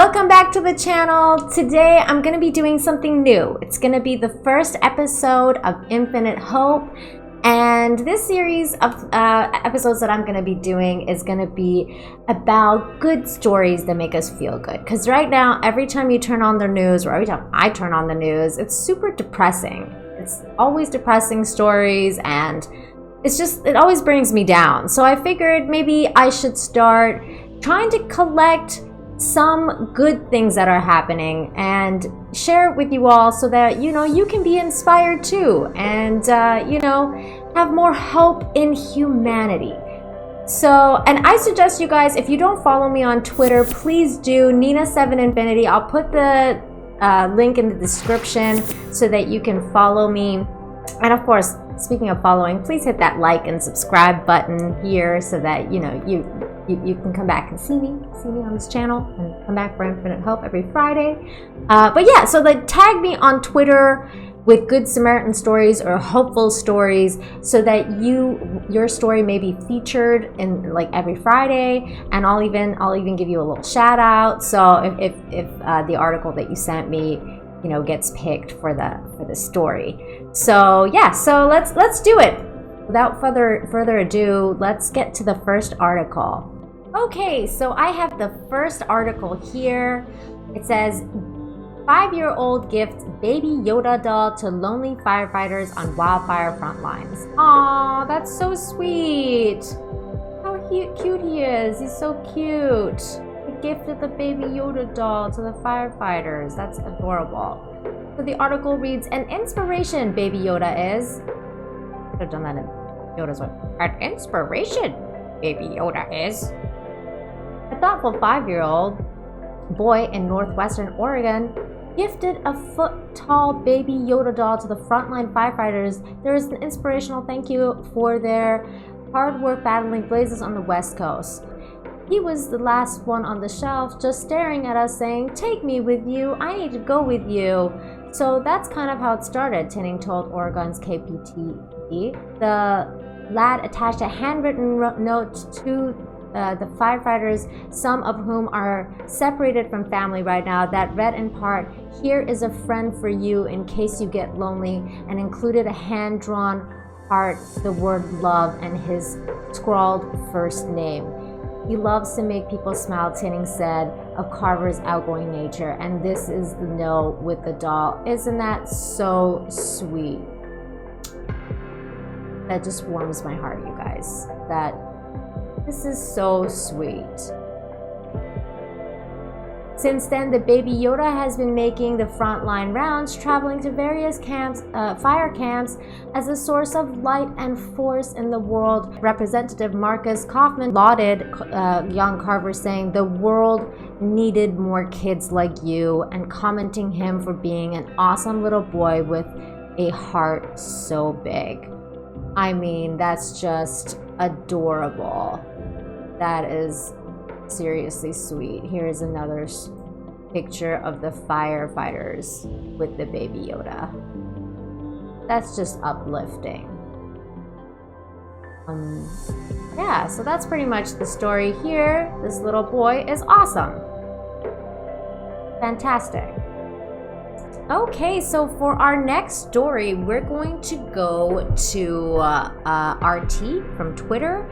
Welcome back to the channel. Today I'm going to be doing something new. It's going to be the first episode of Infinite Hope, and this series of episodes that I'm going to be doing is going to be about good stories that make us feel good. Because right now, every time you turn on the news, or every time I turn on the news, it's super depressing. It's always depressing stories, and it always brings me down. So I figured maybe I should start trying to collect some good things that are happening and share it with you all so that you can be inspired too, and have more hope in humanity. So, and I suggest you guys, if you don't follow me on Twitter, please do. Nina7Infinity. I'll put the link in the description so that you can follow me. And of course, speaking of following, please hit that like and subscribe button here so that you can come back and see me on this channel, and come back for Infinite Hope every Friday. But yeah, so tag me on Twitter with Good Samaritan stories or hopeful stories so that your story may be featured in every Friday, and I'll even give you a little shout out. So if the article that you sent me gets picked for the story. So yeah, so let's do it. Without further ado, let's get to the first article. Okay, so I have the first article here. It says 5-year-old gifts baby Yoda doll to lonely firefighters on wildfire front lines. Aw, that's so sweet. How cute he is. He's so cute. Gifted the baby Yoda doll to the firefighters. That's adorable. So the article reads, an inspiration baby Yoda is. Could have done that in Yoda's way. An inspiration baby Yoda is. A thoughtful 5-year-old boy in northwestern Oregon gifted a foot-tall baby Yoda doll to the frontline firefighters. There is an inspirational thank you for their hard work battling blazes on the West Coast. He was the last one on the shelf, just staring at us saying, "Take me with you, I need to go with you." So that's kind of how it started, Tinning told Oregon's KPTE. The lad attached a handwritten note to the firefighters, some of whom are separated from family right now, that read in part, "Here is a friend for you in case you get lonely," and included a hand-drawn heart, the word love, and his scrawled first name. He loves to make people smile, Tinning said, of Carver's outgoing nature, and this is the note with the doll. Isn't that so sweet? That just warms my heart, you guys. This is so sweet. Since then, the baby Yoda has been making the frontline rounds, traveling to various fire camps as a source of light and force in the world. Representative Marcus Kaufman lauded young Carver, saying the world needed more kids like you, and commenting him for being an awesome little boy with a heart so big. I mean, that's just adorable. That is seriously sweet. Here's another picture of the firefighters with the baby Yoda. That's just uplifting. Yeah, so that's pretty much the story here. This little boy is awesome. Fantastic. Okay, so for our next story, we're going to go to RT from Twitter.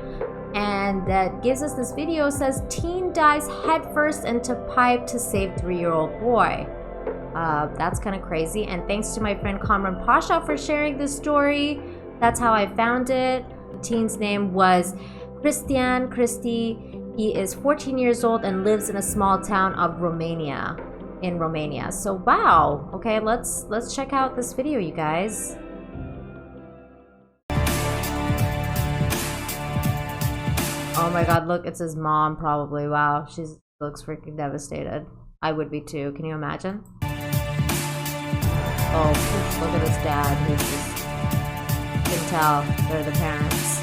And that gives us this video. Says teen dives headfirst into pipe to save 3-year-old boy. That's kind of crazy. And thanks to my friend Kamran Pasha for sharing this story. That's how I found it. The teen's name was Cristian Cristi. He is 14 years old and lives in a small town of Romania. So wow. Okay, let's check out this video, you guys. Oh my god, look, it's his mom probably. Wow, she looks freaking devastated. I would be too. Can you imagine? Oh, look at his dad. He's just... You can tell they're the parents.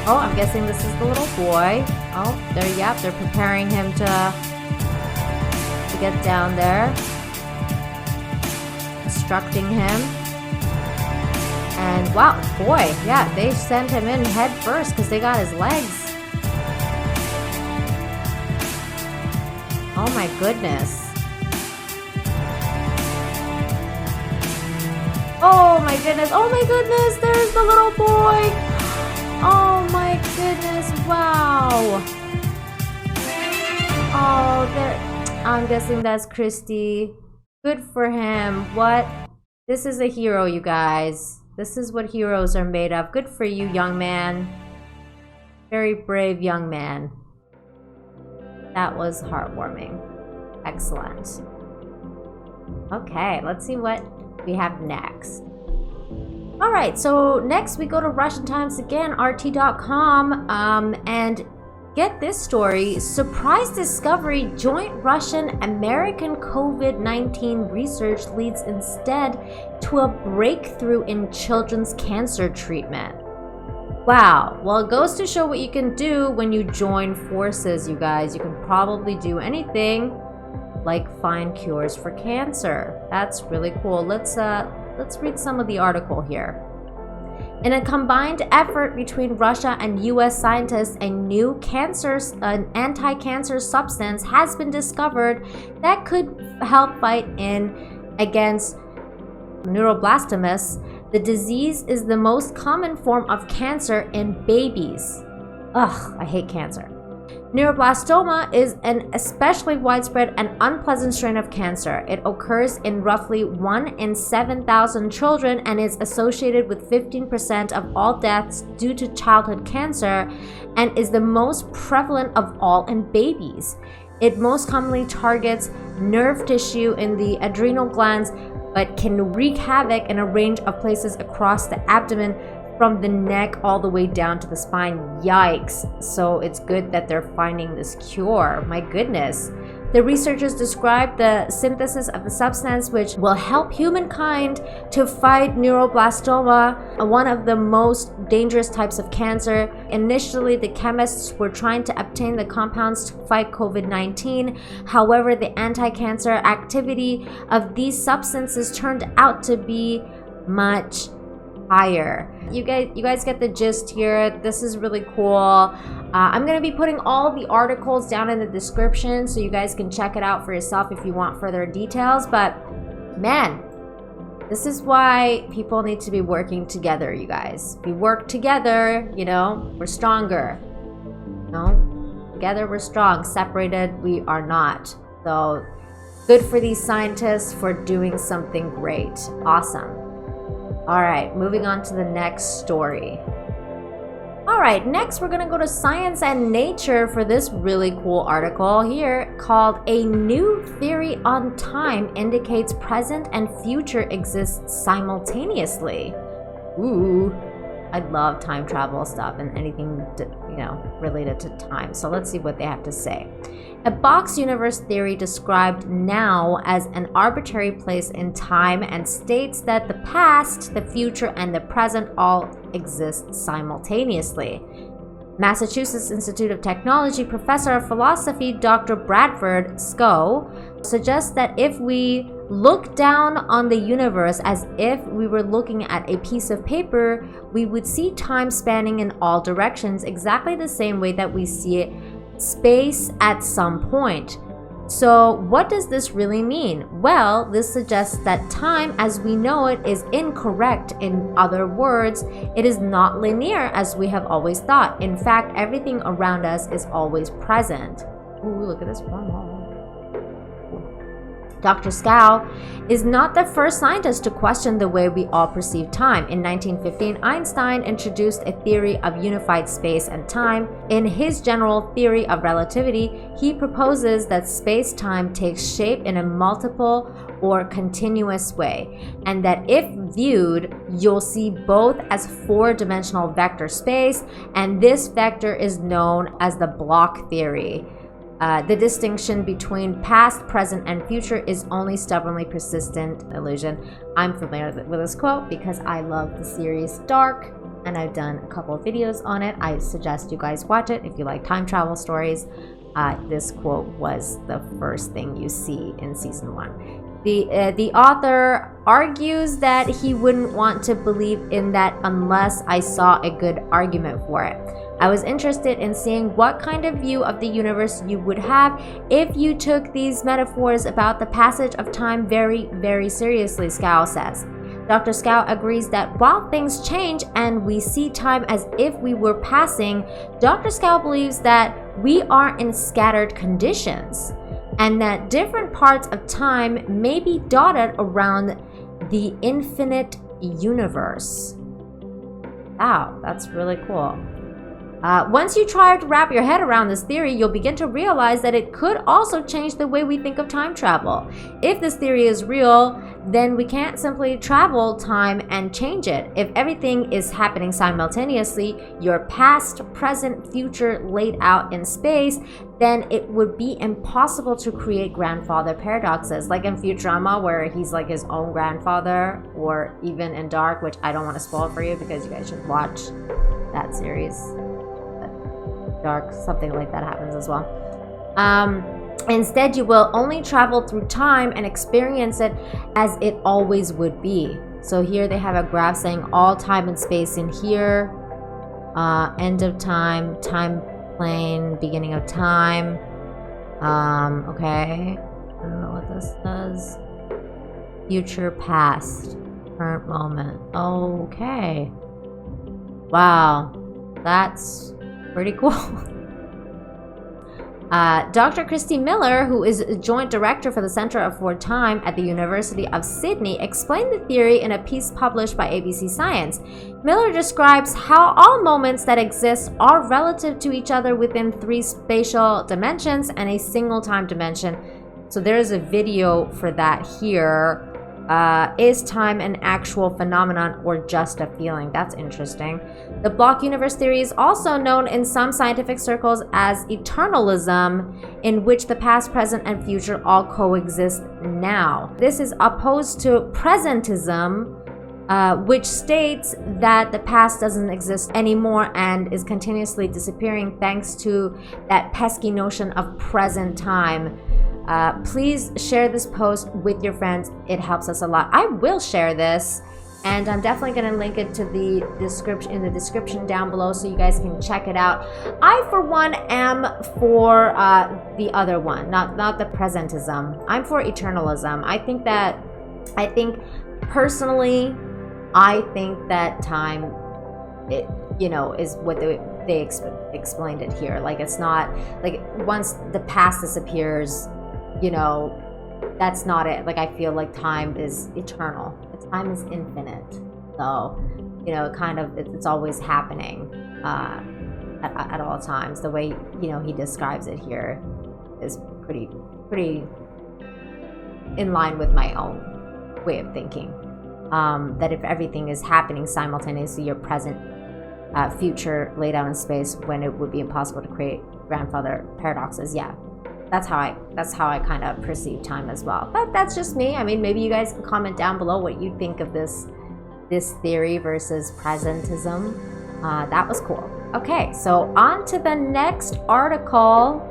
Oh, I'm guessing this is the little boy. Oh, they're preparing him to get down there. Instructing him. And wow, boy, yeah, they sent him in head first because they got his legs. Oh my goodness. Oh my goodness. Oh my goodness. There's the little boy. Oh my goodness. Wow. Oh, there. I'm guessing that's Christy. Good for him. What? This is a hero, you guys. This is what heroes are made of. Good for you, young man. Very brave young man. That was heartwarming. Excellent. Okay, let's see what we have next. Alright, so next we go to Russian Times again, RT.com, and get this story. Surprise discovery, joint Russian-American COVID-19 research leads instead to a breakthrough in children's cancer treatment. Wow, well, it goes to show what you can do when you join forces, you guys. You can probably do anything like find cures for cancer. That's really cool. Let's read some of the article here. In a combined effort between Russia and US scientists, a new an anti-cancer substance has been discovered that could help fight against neuroblastomas. The disease is the most common form of cancer in babies. Ugh, I hate cancer. Neuroblastoma is an especially widespread and unpleasant strain of cancer. It occurs in roughly 1 in 7,000 children and is associated with 15% of all deaths due to childhood cancer and is the most prevalent of all in babies. It most commonly targets nerve tissue in the adrenal glands, but can wreak havoc in a range of places across the abdomen, from the neck all the way down to the spine. Yikes. So it's good that they're finding this cure. My goodness. The researchers described the synthesis of the substance which will help humankind to fight neuroblastoma, one of the most dangerous types of cancer. Initially, the chemists were trying to obtain the compounds to fight COVID-19. However, the anti-cancer activity of these substances turned out to be much higher. You guys get the gist here. This is really cool. I'm going to be putting all the articles down in the description so you guys can check it out for yourself if you want further details. But man, this is why people need to be working together, you guys. If we work together, we're stronger. Together we're strong. Separated, we are not. So good for these scientists for doing something great. Awesome. All right, moving on to the next story. All right, next we're gonna go to Science and Nature for this really cool article here called "A New Theory on Time Indicates Present and Future Exist Simultaneously." Ooh, I love time travel stuff and anything related to time. So let's see what they have to say. A box universe theory described now as an arbitrary place in time and states that the past, the future, and the present all exist simultaneously. Massachusetts Institute of Technology professor of philosophy Dr. Bradford Scow suggests that if we look down on the universe as if we were looking at a piece of paper, we would see time spanning in all directions exactly the same way that we see it space at some point. So what does this really mean? Well, this suggests that time as we know it is incorrect. In other words, it is not linear as we have always thought. In fact, everything around us is always present. Ooh, look at this wormhole. Dr. Scow is not the first scientist to question the way we all perceive time. In 1915, Einstein introduced a theory of unified space and time. In his general theory of relativity, he proposes that space-time takes shape in a multiple or continuous way, and that if viewed, you'll see both as four-dimensional vector space, and this vector is known as the block theory. The distinction between past, present, and future is only stubbornly persistent illusion. I'm familiar with this quote because I love the series Dark, and I've done a couple of videos on it. I suggest you guys watch it if you like time travel stories. This quote was the first thing you see in season 1. The author argues that he wouldn't want to believe in that unless I saw a good argument for it. I was interested in seeing what kind of view of the universe you would have if you took these metaphors about the passage of time very, very seriously, Scow says. Dr. Scow agrees that while things change and we see time as if we were passing, Dr. Scow believes that we are in scattered conditions and that different parts of time may be dotted around the infinite universe. Wow, that's really cool. Once you try to wrap your head around this theory, you'll begin to realize that it could also change the way we think of time travel. If this theory is real, then we can't simply travel time and change it. If everything is happening simultaneously, your past, present, future laid out in space, then it would be impossible to create grandfather paradoxes, like in Futurama, where he's like his own grandfather, or even in Dark, which I don't want to spoil for you because you guys should watch that series. Dark, something like that happens as well. Instead, you will only travel through time and experience it as it always would be. So here they have a graph saying all time and space in here, end of time, time plane, beginning of time. Okay, I don't know what this does. Future, past, current moment. Okay. Wow, that's pretty cool. Dr. Christy Miller, who is a joint director for the Center for Time at the University of Sydney, explained the theory in a piece published by ABC Science. Miller describes how all moments that exist are relative to each other within 3 spatial dimensions and a single time dimension. So there is a video for that here. Is time an actual phenomenon or just a feeling? That's interesting. The block universe theory is also known in some scientific circles as eternalism, in which the past, present, and future all coexist now. This is opposed to presentism, which states that the past doesn't exist anymore and is continuously disappearing thanks to that pesky notion of present time. Please share this post with your friends. It helps us a lot. I will share this, and I'm definitely going to link it to the description in the description down below so you guys can check it out. I, for one, am for the other one, not the presentism. I'm for eternalism. I think personally that time, is what they explained it here. Like, it's not like once the past disappears, that's not it. Like, I feel like time is eternal. Time is infinite. So, it's always happening at all times. The way, he describes it here is pretty in line with my own way of thinking. That if everything is happening simultaneously, your present, future laid out in space, when it would be impossible to create grandfather paradoxes. Yeah. That's how I kind of perceive time as well. But that's just me. I mean, maybe you guys can comment down below what you think of this theory versus presentism. That was cool. Okay, so on to the next article.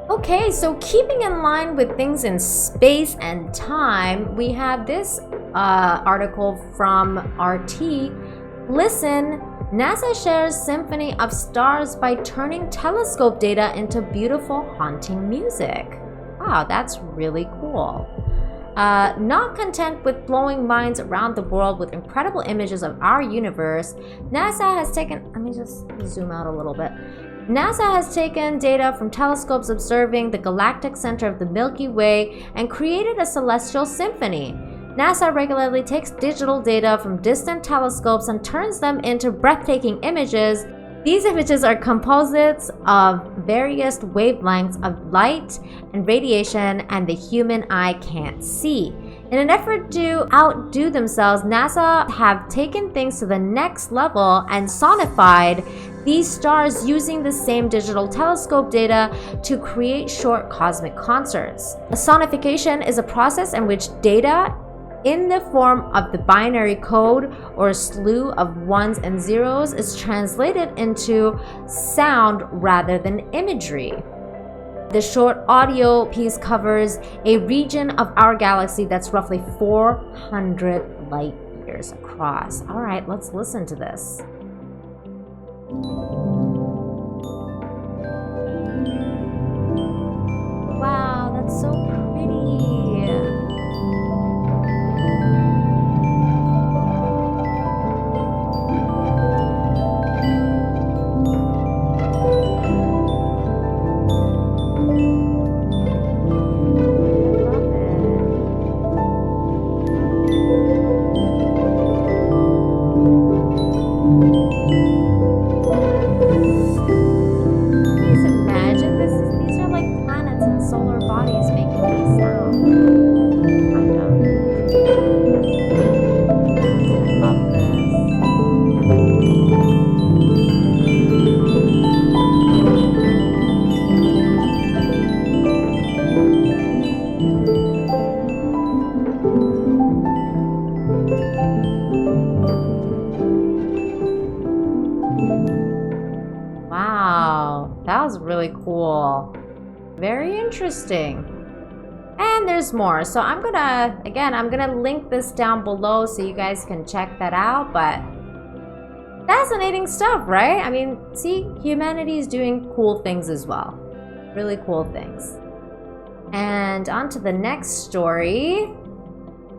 Okay, so keeping in line with things in space and time, we have this article from RT. Listen, NASA shares symphony of stars by turning telescope data into beautiful, haunting music. Wow, that's really cool. Not content with blowing minds around the world with incredible images of our universe, NASA has taken... Let me just zoom out a little bit. NASA has taken data from telescopes observing the galactic center of the Milky Way and created a celestial symphony. NASA regularly takes digital data from distant telescopes and turns them into breathtaking images. These images are composites of various wavelengths of light and radiation and the human eye can't see. In an effort to outdo themselves, NASA have taken things to the next level and sonified these stars using the same digital telescope data to create short cosmic concerts. Sonification is a process in which data in the form of the binary code or a slew of ones and zeros is translated into sound rather than imagery. The short audio piece covers a region of our galaxy that's roughly 400 light years across. All right, let's listen to this. Wow, that's so pretty. Guys, imagine these are like planets and solar bodies making these sounds. Kind of. I love this. Wow, that was really cool. Very interesting. And there's more. So I'm gonna link this down below so you guys can check that out. But fascinating stuff, right? I mean, see, humanity is doing cool things as well. Really cool things. And on to the next story.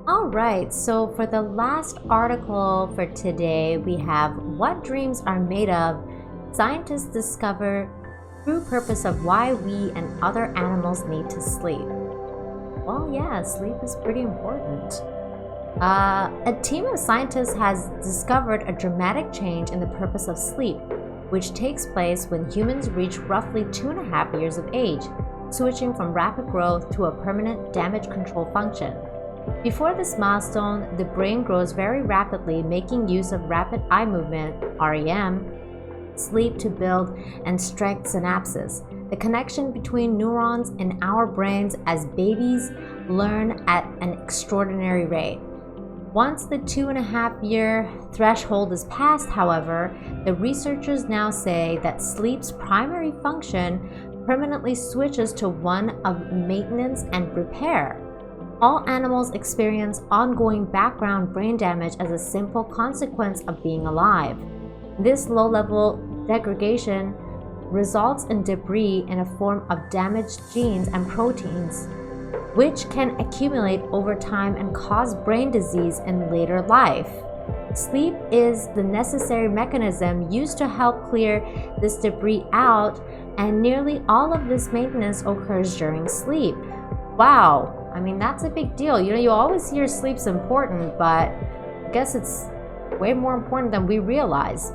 All right, so for the last article for today, we have what dreams are made of. Scientists discover true purpose of why we and other animals need to sleep. Well, yeah, sleep is pretty important. A team of scientists has discovered a dramatic change in the purpose of sleep, which takes place when humans reach roughly 2.5 years of age, switching from rapid growth to a permanent damage control function. Before this milestone, the brain grows very rapidly, making use of rapid eye movement, REM, sleep to build and strengthen synapses, the connection between neurons in our brains as babies learn at an extraordinary rate. Once the 2.5-year threshold is passed, however, the researchers now say that sleep's primary function permanently switches to one of maintenance and repair. All animals experience ongoing background brain damage as a simple consequence of being alive. This low-level degradation results in debris in a form of damaged genes and proteins, which can accumulate over time and cause brain disease in later life. Sleep is the necessary mechanism used to help clear this debris out, and nearly all of this maintenance occurs during sleep. Wow, I mean, that's a big deal. You know, you always hear sleep's important, but I guess it's way more important than we realize.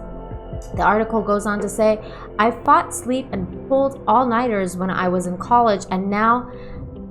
The article goes on to say, I fought sleep and pulled all-nighters when I was in college, and now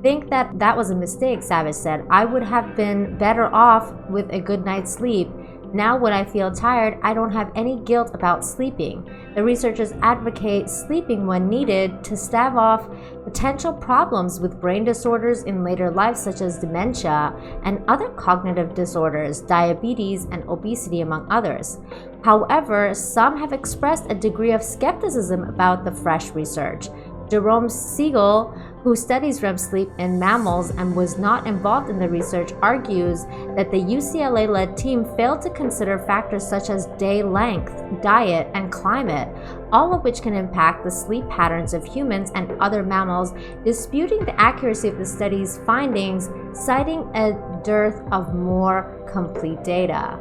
think that was a mistake, Savage said. I would have been better off with a good night's sleep. Now when I feel tired, I don't have any guilt about sleeping. The researchers advocate sleeping when needed to stave off potential problems with brain disorders in later life, such as dementia and other cognitive disorders, diabetes, and obesity, among others. However, some have expressed a degree of skepticism about the fresh research. Jerome Siegel, who studies REM sleep in mammals and was not involved in the research, argues that the UCLA-led team failed to consider factors such as day length, diet, and climate, all of which can impact the sleep patterns of humans and other mammals, disputing the accuracy of the study's findings, citing a dearth of more complete data.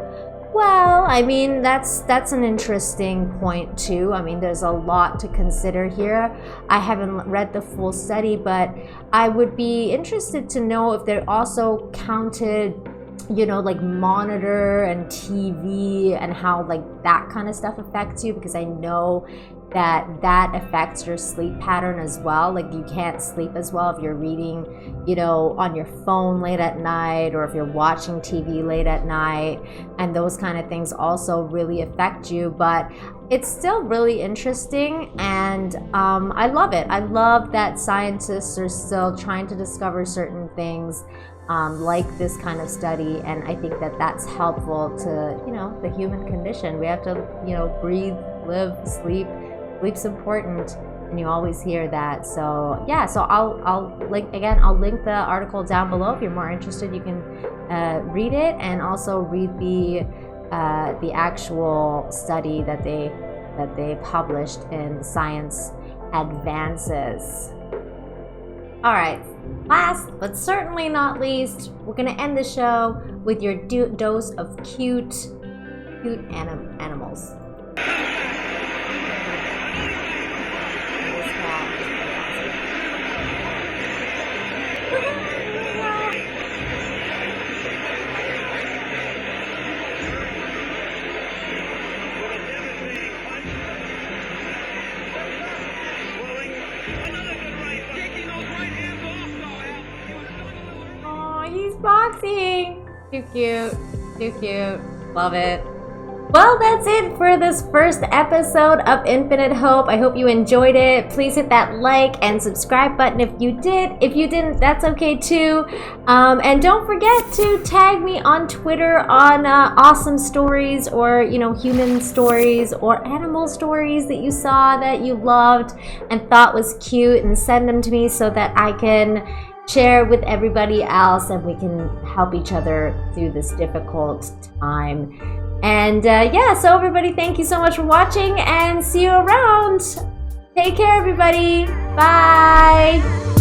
Well, I mean, that's an interesting point too. I mean, there's a lot to consider here. I haven't read the full study, but I would be interested to know if they also counted, you know, like monitor and TV and how like that kind of stuff affects you, because I know that affects your sleep pattern as well. Like you can't sleep as well if you're reading, you know, on your phone late at night, or if you're watching TV late at night, and those kind of things also really affect you. But it's still really interesting, and I love it. I love that scientists are still trying to discover certain things like this kind of study, and I think that that's helpful to, you know, the human condition. We have to, you know, breathe, live, sleep. Sleep's important, and you always hear that. So yeah, so I'll link the article down below. If you're more interested, you can read it, and also read the actual study that they that they published in Science Advances. All right, last but certainly not least, we're gonna end the show with your dose of cute animals. He's boxing. Too cute. Too cute. Love it. Well, that's it for this first episode of Infinite Hope. I hope you enjoyed it. Please hit that like and subscribe button if you did. If you didn't, that's okay too. And don't forget to tag me on Twitter on awesome stories, or human stories or animal stories that you saw that you loved and thought was cute, and send them to me so that I can share with everybody else and we can help each other through this difficult time. And yeah, so everybody, thank you so much for watching, and see you around. Take care, everybody. Bye.